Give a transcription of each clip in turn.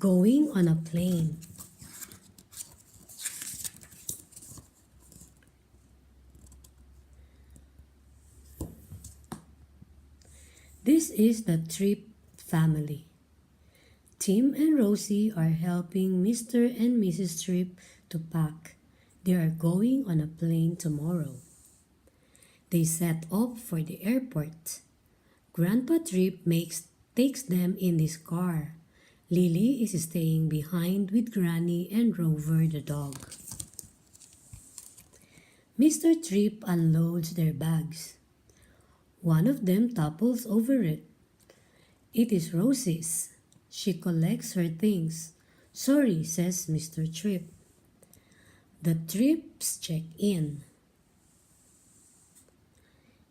Going on a plane. This is the Tripp family. Tim and Rosie are helping Mr. and Mrs. Tripp to pack. They are going on a plane tomorrow. They set off for the airport. Grandpa Tripp takes them in his car. Lily is staying behind with Granny and Rover the dog. Mr. Tripp unloads their bags. One of them topples over it. It is Rosie's. She collects her things. Sorry, says Mr. Tripp. The Tripps check in.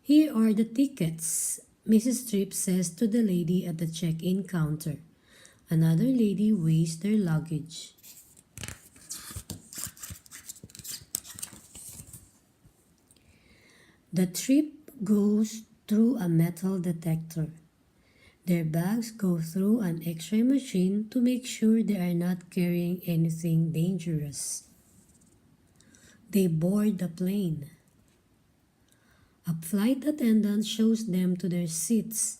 Here are the tickets, Mrs. Tripp says to the lady at the check-in counter. Another lady weighs their luggage. The Tripp goes through a metal detector. Their bags go through an X-ray machine to make sure they are not carrying anything dangerous. They board the plane. A flight attendant shows them to their seats.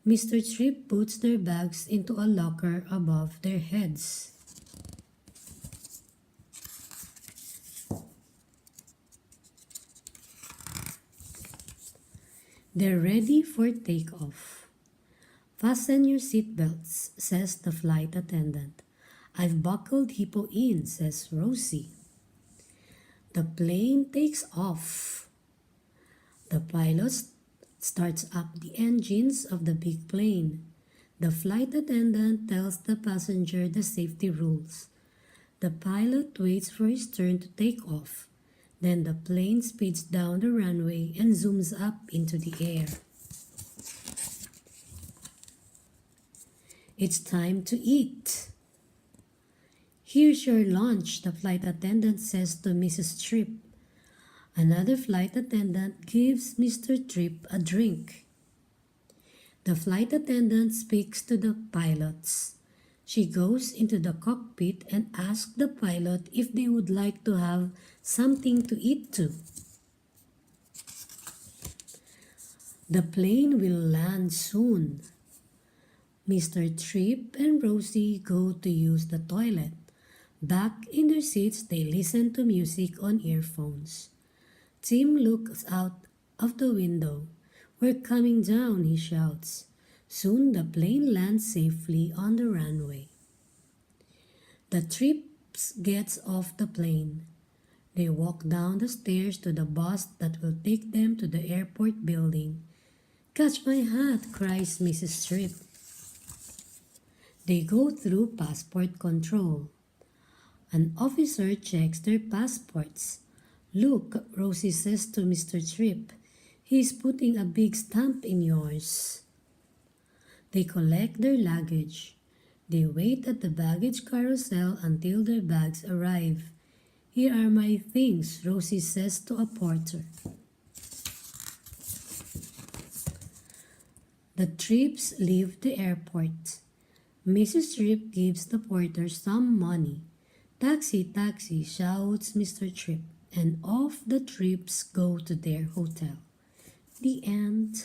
Mr. Tripp puts their bags into a locker above their heads. They're ready for takeoff. Fasten your seatbelts, says the flight attendant. I've buckled Hippo in, says Rosie. The plane takes off. The pilot starts up the engines of the big plane. The flight attendant tells the passenger the safety rules. The pilot waits for his turn to take off. Then the plane speeds down the runway and zooms up into the air. It's time to eat. Here's your lunch, the flight attendant says to Mrs. Tripp. Another flight attendant gives Mr. Tripp a drink. The flight attendant speaks to the pilots. She goes into the cockpit and asks the pilot if they would like to have something to eat too. The plane will land soon. Mr. Tripp and Rosie go to use the toilet. Back in their seats, they listen to music on earphones. Tim looks out of the window. We're coming down, he shouts. Soon the plane lands safely on the runway. The Tripps gets off the plane. They walk down the stairs to the bus that will take them to the airport building. Catch my hat, cries Mrs. Tripp. They go through passport control. An officer checks their passports. Look, Rosie says to Mr. Tripp. He's putting a big stamp in yours. They collect their luggage. They wait at the baggage carousel until their bags arrive. Here are my things, Rosie says to a porter. The Tripps leave the airport. Mrs. Tripp gives the porter some money. Taxi, taxi, shouts Mr. Tripp, and off the Tripps go to their hotel. The end.